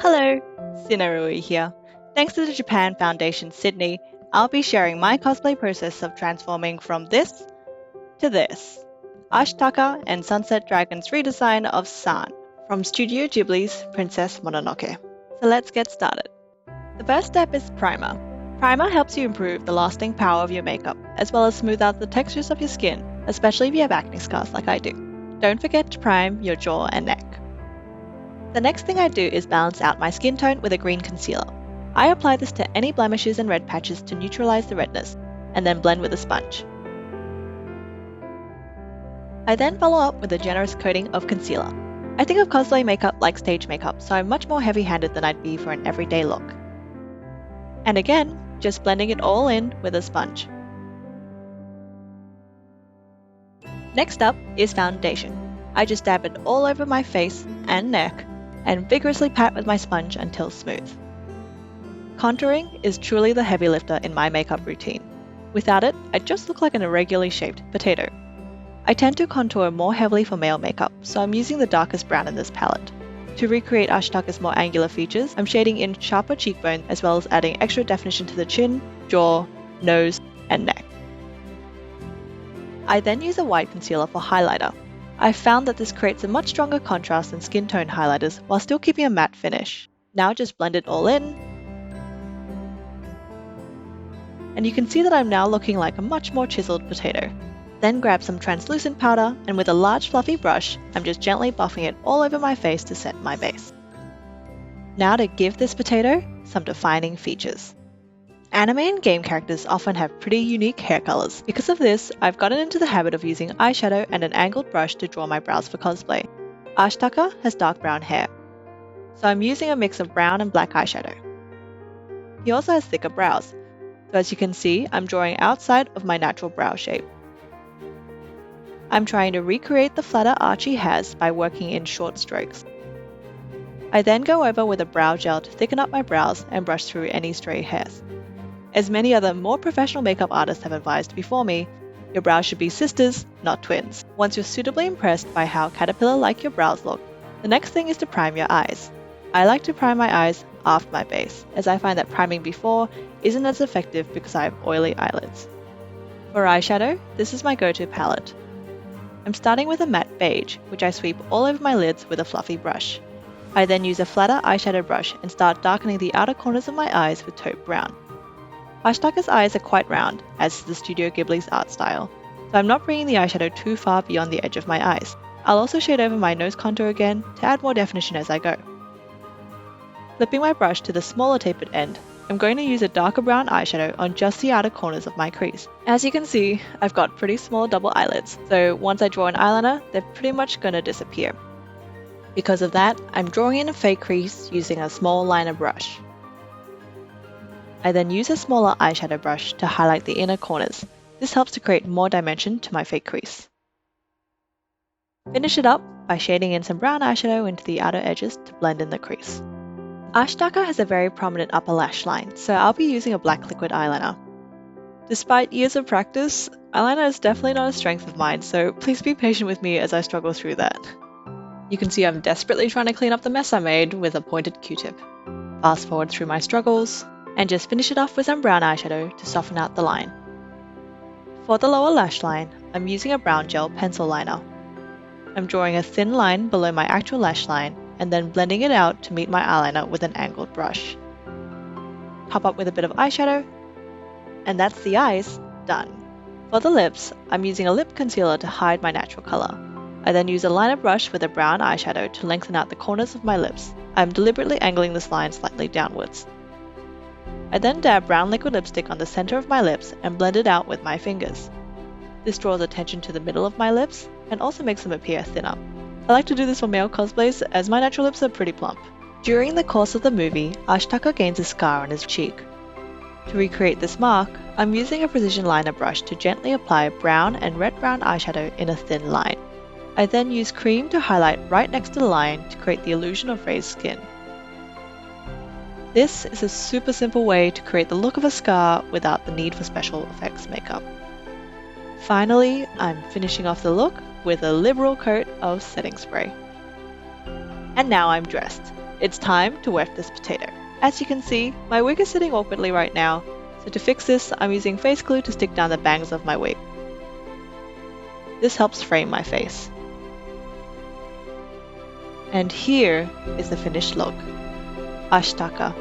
Hello, Cinohrui here. Thanks to the Japan Foundation Sydney, I'll be sharing my cosplay process of transforming from this to this. Ashitaka and Sunset Dragon's redesign of San from Studio Ghibli's Princess Mononoke. So let's get started. The first step is primer. Primer helps you improve the lasting power of your makeup, as well as smooth out the textures of your skin, especially if you have acne scars like I do. Don't forget to prime your jaw and neck. The next thing I do is balance out my skin tone with a green concealer. I apply this to any blemishes and red patches to neutralize the redness, and then blend with a sponge. I then follow up with a generous coating of concealer. I think of cosplay makeup like stage makeup, so I'm much more heavy-handed than I'd be for an everyday look. And again, just blending it all in with a sponge. Next up is foundation. I just dab it all over my face and neck, and vigorously pat with my sponge until smooth. Contouring is truly the heavy lifter in my makeup routine. Without it, I just look like an irregularly shaped potato. I tend to contour more heavily for male makeup, so I'm using the darkest brown in this palette. To recreate Ashitaka's more angular features, I'm shading in sharper cheekbones as well as adding extra definition to the chin, jaw, nose, and neck. I then use a white concealer for highlighter. I've found that this creates a much stronger contrast than skin tone highlighters while still keeping a matte finish. Now just blend it all in. And you can see that I'm now looking like a much more chiseled potato. Then grab some translucent powder, and with a large fluffy brush, I'm just gently buffing it all over my face to set my base. Now to give this potato some defining features. Anime and game characters often have pretty unique hair colors. Because of this, I've gotten into the habit of using eyeshadow and an angled brush to draw my brows for cosplay. Ashitaka has dark brown hair, so I'm using a mix of brown and black eyeshadow. He also has thicker brows, so as you can see, I'm drawing outside of my natural brow shape. I'm trying to recreate the flatter arch he has by working in short strokes. I then go over with a brow gel to thicken up my brows and brush through any stray hairs. As many other more professional makeup artists have advised before me, your brows should be sisters, not twins. Once you're suitably impressed by how caterpillar-like your brows look, the next thing is to prime your eyes. I like to prime my eyes after my base, as I find that priming before isn't as effective because I have oily eyelids. For eyeshadow, this is my go-to palette. I'm starting with a matte beige, which I sweep all over my lids with a fluffy brush. I then use a flatter eyeshadow brush and start darkening the outer corners of my eyes with taupe brown. Ashitaka's eyes are quite round, as is the Studio Ghibli's art style, so I'm not bringing the eyeshadow too far beyond the edge of my eyes. I'll also shade over my nose contour again to add more definition as I go. Flipping my brush to the smaller tapered end, I'm going to use a darker brown eyeshadow on just the outer corners of my crease. As you can see, I've got pretty small double eyelids, so once I draw an eyeliner, they're pretty much going to disappear. Because of that, I'm drawing in a fake crease using a small liner brush. I then use a smaller eyeshadow brush to highlight the inner corners. This helps to create more dimension to my fake crease. Finish it up by shading in some brown eyeshadow into the outer edges to blend in the crease. Ashitaka has a very prominent upper lash line, so I'll be using a black liquid eyeliner. Despite years of practice, eyeliner is definitely not a strength of mine, so please be patient with me as I struggle through that. You can see I'm desperately trying to clean up the mess I made with a pointed Q-tip. Fast forward through my struggles, and just finish it off with some brown eyeshadow to soften out the line. For the lower lash line, I'm using a brown gel pencil liner. I'm drawing a thin line below my actual lash line and then blending it out to meet my eyeliner with an angled brush. Top up with a bit of eyeshadow, and that's the eyes done. For the lips, I'm using a lip concealer to hide my natural color. I then use a liner brush with a brown eyeshadow to lengthen out the corners of my lips. I'm deliberately angling this line slightly downwards. I then dab brown liquid lipstick on the center of my lips and blend it out with my fingers. This draws attention to the middle of my lips and also makes them appear thinner. I like to do this for male cosplays as my natural lips are pretty plump. During the course of the movie, Ashitaka gains a scar on his cheek. To recreate this mark, I'm using a precision liner brush to gently apply brown and red-brown eyeshadow in a thin line. I then use cream to highlight right next to the line to create the illusion of raised skin. This is a super simple way to create the look of a scar without the need for special effects makeup. Finally, I'm finishing off the look with a liberal coat of setting spray. And now I'm dressed. it's time to weft this potato. As you can see, my wig is sitting awkwardly right now, so to fix this, I'm using face glue to stick down the bangs of my wig. This helps frame my face. And here is the finished look. Ashitaka,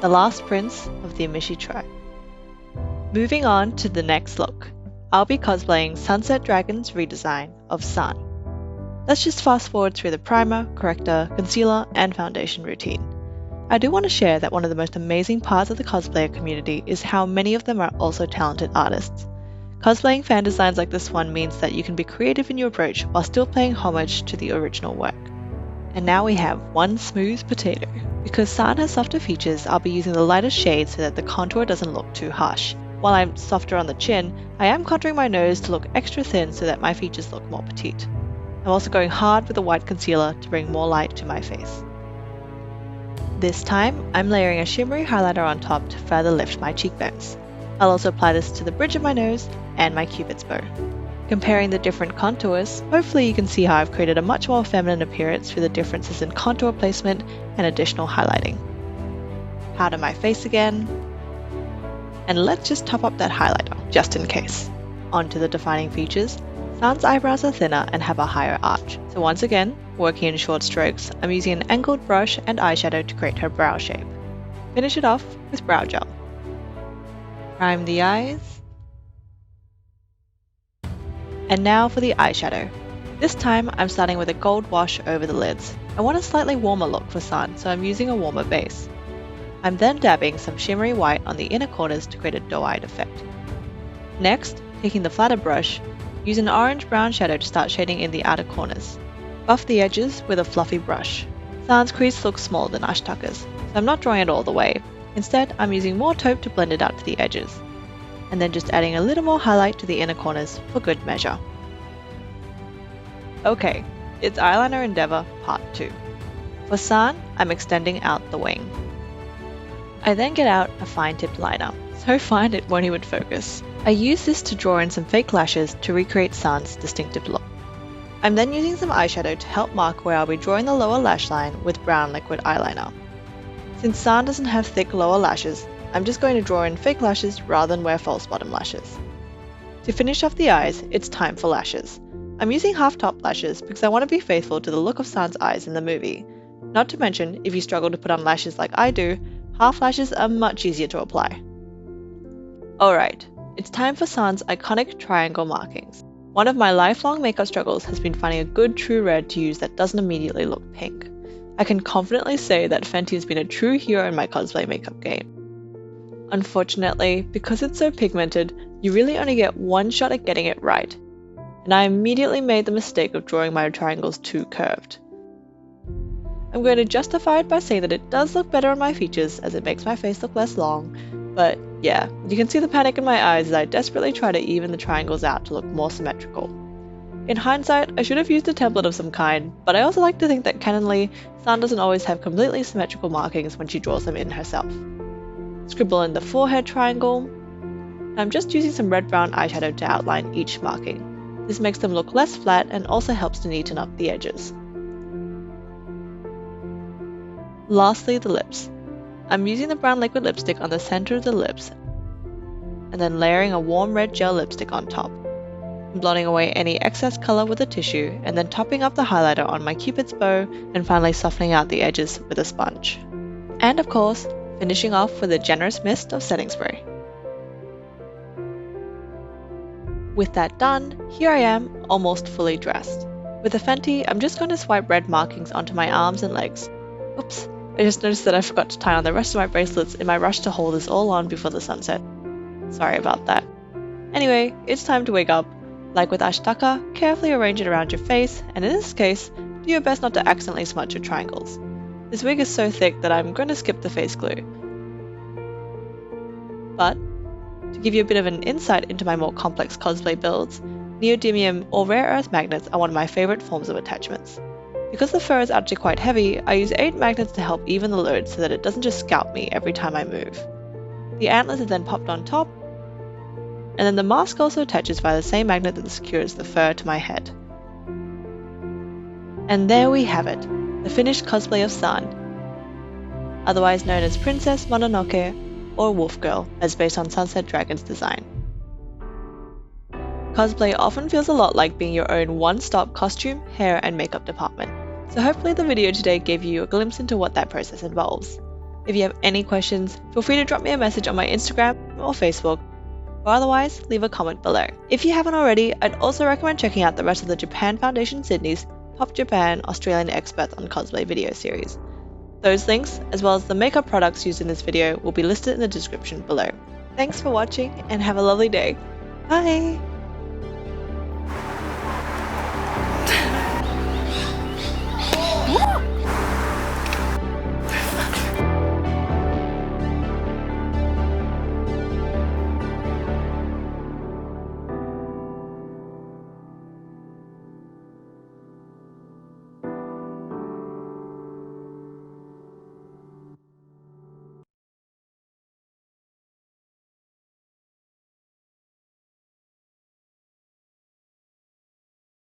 the last prince of the Amishi tribe. Moving on to the next look, I'll be cosplaying Sunset Dragon's redesign of San. Let's just fast forward through the primer, corrector, concealer, and foundation routine. I do want to share that one of the most amazing parts of the cosplayer community is how many of them are also talented artists. Cosplaying fan designs like this one means that you can be creative in your approach while still paying homage to the original work. And now we have one smooth potato. Because San has softer features, I'll be using the lighter shade so that the contour doesn't look too harsh. While I'm softer on the chin, I am contouring my nose to look extra thin so that my features look more petite. I'm also going hard with the white concealer to bring more light to my face. This time, I'm layering a shimmery highlighter on top to further lift my cheekbones. I'll also apply this to the bridge of my nose and my cupid's bow. Comparing the different contours, hopefully you can see how I've created a much more feminine appearance through the differences in contour placement and additional highlighting. Powder my face again, and let's just top up that highlighter, just in case. Onto the defining features. San's eyebrows are thinner and have a higher arch, so once again, working in short strokes, I'm using an angled brush and eyeshadow to create her brow shape. Finish it off with brow gel. Prime the eyes. And now for the eyeshadow. This time I'm starting with a gold wash over the lids. I want a slightly warmer look for San, so I'm using a warmer base. I'm then dabbing some shimmery white on the inner corners to create a doe-eyed effect. Next, taking the flatter brush, use an orange-brown shadow to start shading in the outer corners. Buff the edges with a fluffy brush. San's crease looks smaller than Ashitaka's, so I'm not drawing it all the way. Instead, I'm using more taupe to blend it out to the edges. And then just adding a little more highlight to the inner corners for good measure. Okay, it's Eyeliner Endeavour Part 2. For San, I'm extending out the wing. I then get out a fine-tipped liner, so fine it won't even focus. I use this to draw in some fake lashes to recreate San's distinctive look. I'm then using some eyeshadow to help mark where I'll be drawing the lower lash line with brown liquid eyeliner. Since San doesn't have thick lower lashes, I'm just going to draw in fake lashes rather than wear false bottom lashes. To finish off the eyes, it's time for lashes. I'm using half-top lashes because I want to be faithful to the look of San's eyes in the movie. Not to mention, if you struggle to put on lashes like I do, half lashes are much easier to apply. Alright, it's time for San's iconic triangle markings. One of my lifelong makeup struggles has been finding a good true red to use that doesn't immediately look pink. I can confidently say that Fenty has been a true hero in my cosplay makeup game. Unfortunately, because it's so pigmented, you really only get one shot at getting it right, and I immediately made the mistake of drawing my triangles too curved. I'm going to justify it by saying that it does look better on my features as it makes my face look less long, but yeah, you can see the panic in my eyes as I desperately try to even the triangles out to look more symmetrical. In hindsight, I should have used a template of some kind, but I also like to think that canonly, San doesn't always have completely symmetrical markings when she draws them in herself. Scribble in the forehead triangle. I'm just using some red-brown eyeshadow to outline each marking. This makes them look less flat and also helps to neaten up the edges. Lastly, the lips. I'm using the brown liquid lipstick on the center of the lips and then layering a warm red gel lipstick on top. I'm blotting away any excess color with a tissue and then topping up the highlighter on my cupid's bow and finally softening out the edges with a sponge. And of course, finishing off with a generous mist of setting spray. With that done, here I am, almost fully dressed. With a Fenty, I'm just going to swipe red markings onto my arms and legs. Oops, I just noticed that I forgot to tie on the rest of my bracelets in my rush to hold this all on before the sunset. Sorry about that. Anyway, it's time to wake up. Like with Ashitaka, carefully arrange it around your face, and in this case, do your best not to accidentally smudge your triangles. This wig is so thick that I'm going to skip the face glue. But, to give you a bit of an insight into my more complex cosplay builds, neodymium or rare earth magnets are one of my favourite forms of attachments. Because the fur is actually quite heavy, I use 8 magnets to help even the load so that it doesn't just scalp me every time I move. The antlers are then popped on top, and then the mask also attaches via the same magnet that secures the fur to my head. And there we have it, the finished cosplay of San. otherwise known as Princess Mononoke or Wolf Girl, as based on Sunset Dragon's design. Cosplay often feels a lot like being your own one-stop costume, hair, and makeup department, so hopefully the video today gave you a glimpse into what that process involves. If you have any questions, feel free to drop me a message on my Instagram or Facebook, or otherwise leave a comment below. If you haven't already, I'd also recommend checking out the rest of the Japan Foundation Sydney's Pop Japan Australian Experts on Cosplay video series. Those links, as well as the makeup products used in this video, will be listed in the description below. Thanks for watching and have a lovely day. Bye!